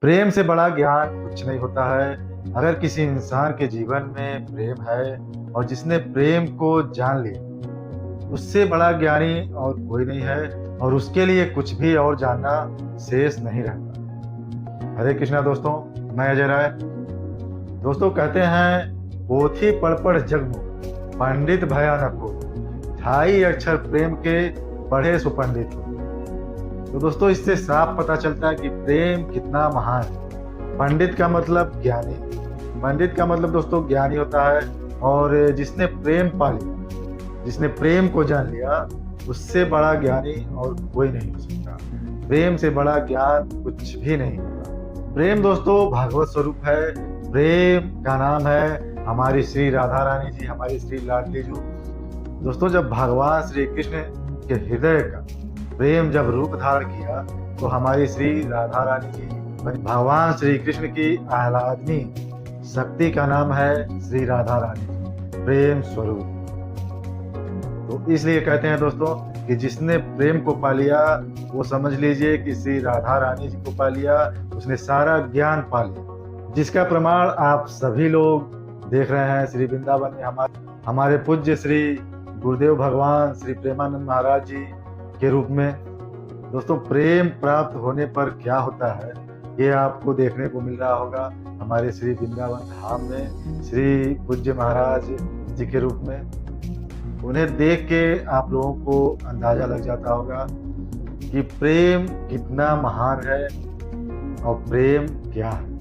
प्रेम से बड़ा ज्ञान कुछ नहीं होता है। अगर किसी इंसान के जीवन में प्रेम है और जिसने प्रेम को जान लिया, उससे बड़ा ज्ञानी और कोई नहीं है और उसके लिए कुछ भी और जानना शेष नहीं रहता। हरे कृष्णा दोस्तों, मैं अजय राय। दोस्तों कहते हैं, पोथी पढ़ पढ़ जग मुख, पंडित भया न कोई, ढाई अक्षर प्रेम के पढ़े सुपंडित हो। तो दोस्तों इससे साफ पता चलता है कि प्रेम कितना महान है। पंडित का मतलब ज्ञानी, पंडित का मतलब दोस्तों ज्ञानी होता है। और जिसने प्रेम पा लिया, जिसने प्रेम को जान लिया, उससे बड़ा ज्ञानी और कोई नहीं हो सकता। प्रेम से बड़ा ज्ञान कुछ भी नहीं होता। प्रेम दोस्तों भागवत स्वरूप है। प्रेम का नाम है हमारी श्री राधा रानी जी, हमारी श्री लाडली जी। दोस्तों जब भगवान श्री कृष्ण के हृदय का प्रेम जब रूप धारण किया तो हमारी श्री राधा रानी जी भगवान श्री कृष्ण की आह्लादनी शक्ति का नाम है श्री राधा रानी जी, प्रेम स्वरूप। तो इसलिए कहते हैं दोस्तों कि जिसने प्रेम को पा लिया वो समझ लीजिए कि श्री राधा रानी जी को पा लिया, उसने सारा ज्ञान पा लिया। जिसका प्रमाण आप सभी लोग देख रहे हैं श्री वृंदावन में हमारे पूज्य श्री गुरुदेव भगवान श्री प्रेमानंद महाराज जी के रूप में। दोस्तों प्रेम प्राप्त होने पर क्या होता है ये आपको देखने को मिल रहा होगा हमारे श्री वृंदावन धाम में श्री पूज्य महाराज जी के रूप में। उन्हें देख के आप लोगों को अंदाजा लग जाता होगा कि प्रेम कितना महान है और प्रेम क्या है,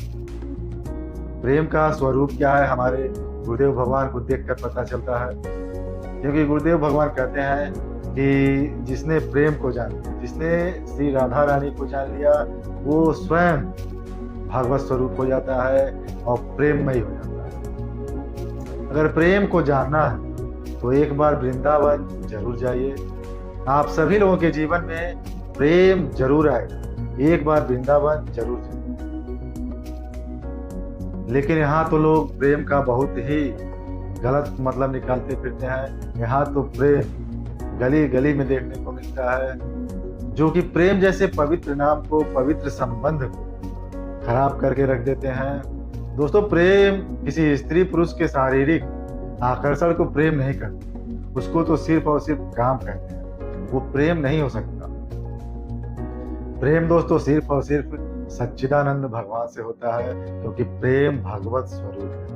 प्रेम का स्वरूप क्या है। हमारे गुरुदेव भगवान को देखकर पता चलता है, क्योंकि गुरुदेव भगवान कहते हैं कि जिसने प्रेम को जान लिया, जिसने श्री राधा रानी को जान लिया, वो स्वयं भागवत स्वरूप हो जाता है और प्रेममय हो जाता है। अगर प्रेम को जानना है तो एक बार वृंदावन जरूर जाइए। आप सभी लोगों के जीवन में प्रेम जरूर आएगा, एक बार वृंदावन जरूर जाइए। लेकिन यहाँ तो लोग प्रेम का बहुत ही गलत मतलब निकालते फिरते हैं। यहाँ तो प्रेम गली गली में देखने को मिलता है, जो कि प्रेम जैसे पवित्र नाम को, पवित्र संबंध को खराब करके रख देते हैं। दोस्तों प्रेम किसी स्त्री पुरुष के शारीरिक आकर्षण को प्रेम नहीं करता, उसको तो सिर्फ और सिर्फ काम कहते हैं, वो प्रेम नहीं हो सकता। प्रेम दोस्तों सिर्फ और सिर्फ सच्चिदानंद भगवान से होता है, क्योंकि प्रेम भगवत स्वरूप है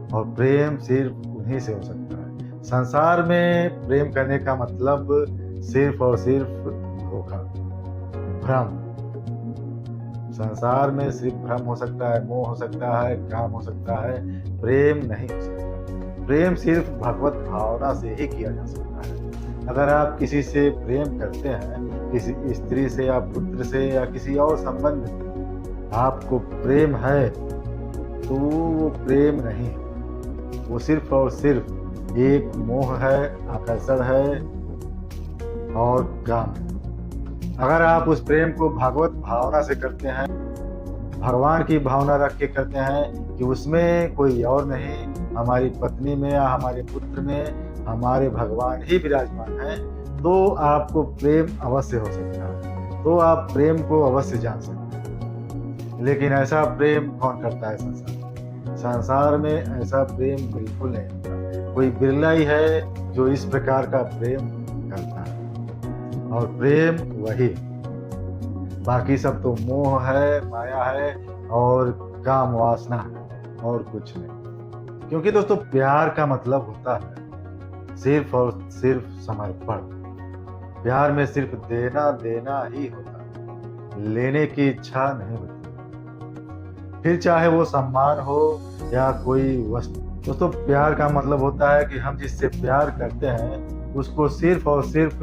और प्रेम सिर्फ उन्हीं से हो सकता है। संसार में प्रेम करने का मतलब सिर्फ और सिर्फ धोखा, भ्रम। संसार में सिर्फ भ्रम हो सकता है, मोह हो सकता है, काम हो सकता है, प्रेम नहीं हो सकता। प्रेम सिर्फ भगवत भावना से ही किया जा सकता है। अगर आप किसी से प्रेम करते हैं, किसी स्त्री से या पुत्र से या किसी और संबंध में आपको प्रेम है, तो वो प्रेम नहीं है, वो सिर्फ और सिर्फ एक मोह है, आकर्षण है और काम है। अगर आप उस प्रेम को भगवत भावना से करते हैं, भगवान की भावना रख के करते हैं कि उसमें कोई और नहीं, हमारी पत्नी में या हमारे पुत्र में हमारे भगवान ही विराजमान हैं, तो आपको प्रेम अवश्य हो सकता है, तो आप प्रेम को अवश्य जान सकते हैं। लेकिन ऐसा प्रेम कौन करता है संसार में ऐसा प्रेम बिल्कुल नहीं होता। कोई बिरला ही है जो इस प्रकार का प्रेम करता है, और प्रेम वही, बाकी सब तो मोह है, माया है और काम वासना है और कुछ नहीं। क्योंकि दोस्तों प्यार का मतलब होता है सिर्फ और सिर्फ समर्पण। प्यार में सिर्फ देना देना ही होता है, लेने की इच्छा नहीं होती, फिर चाहे वो सम्मान हो या कोई वस्तु। दोस्तों प्यार का मतलब होता है कि हम जिससे प्यार करते हैं उसको सिर्फ और सिर्फ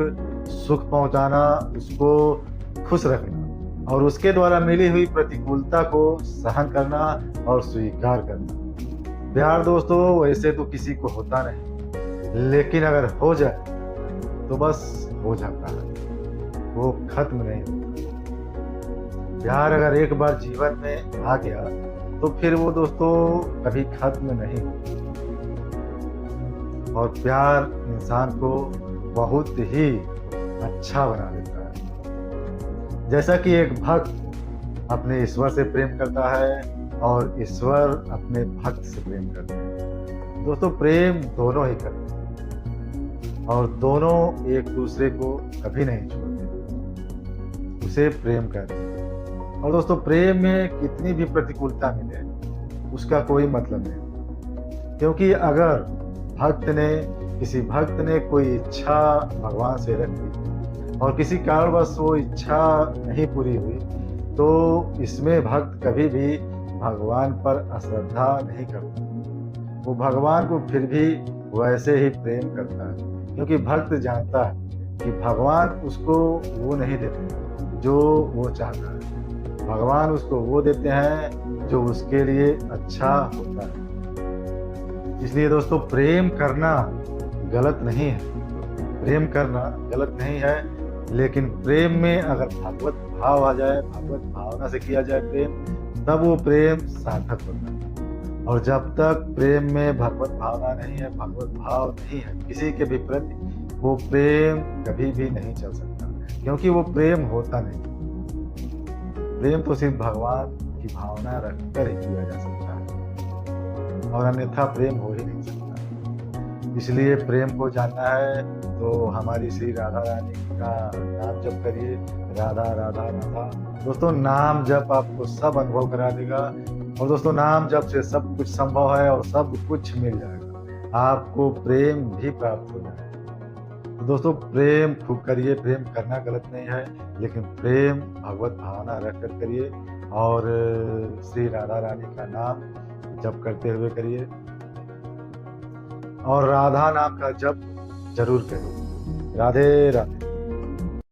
सुख पहुंचाना, उसको खुश रखना और उसके द्वारा मिली हुई प्रतिकूलता को सहन करना और स्वीकार करना। प्यार दोस्तों वैसे तो किसी को होता नहीं, लेकिन अगर हो जाए तो बस हो जाता है, वो खत्म नहीं होता। प्यार अगर एक बार जीवन में आ गया तो फिर वो दोस्तों कभी खत्म नहीं होता। और प्यार इंसान को बहुत ही अच्छा बना देता है। जैसा कि एक भक्त अपने ईश्वर से प्रेम करता है और ईश्वर अपने भक्त से प्रेम करते हैं। दोस्तों प्रेम दोनों ही करते हैं और दोनों एक दूसरे को कभी नहीं छोड़ते, उसे प्रेम करते हैं। और दोस्तों प्रेम में कितनी भी प्रतिकूलता मिले उसका कोई मतलब नहीं, क्योंकि अगर किसी भक्त ने कोई इच्छा भगवान से रख दी और किसी कारणवश वो इच्छा नहीं पूरी हुई, तो इसमें भक्त कभी भी भगवान पर अश्रद्धा नहीं करता। वो भगवान को फिर भी वैसे ही प्रेम करता है, क्योंकि भक्त जानता है कि भगवान उसको वो नहीं देते जो वो चाहता है। भगवान उसको वो देते हैं जो उसके लिए अच्छा होता है। इसलिए दोस्तों प्रेम करना गलत नहीं है, प्रेम करना गलत नहीं है, लेकिन प्रेम में अगर भगवत भाव आ जाए, भगवत भावना से किया जाए प्रेम, तब वो प्रेम सार्थक होता है। और जब तक प्रेम में भगवत भावना नहीं है, भगवत भाव नहीं है किसी के भी प्रति, वो प्रेम कभी भी नहीं चल सकता, क्योंकि वो प्रेम होता नहीं। प्रेम तो सिर्फ भगवान की भावना रखकर ही किया जा सकता है और अन्यथा प्रेम हो ही नहीं सकता। इसलिए प्रेम को जानना है तो हमारी श्री राधा रानी का नाम जप करिए, राधा राधा राधा। दोस्तों नाम जप आपको सब अनुभव करा देगा और दोस्तों नाम जप से सब कुछ संभव है और सब कुछ मिल जाएगा, आपको प्रेम भी प्राप्त हो जाएगा। तो दोस्तों प्रेम खूब करिए, प्रेम करना गलत नहीं है, लेकिन प्रेम भगवत भावना रख कर करिए और श्री राधा रानी का नाम जप करते हुए करिए और राधा नाम का जप जरूर करिए। राधे राधे।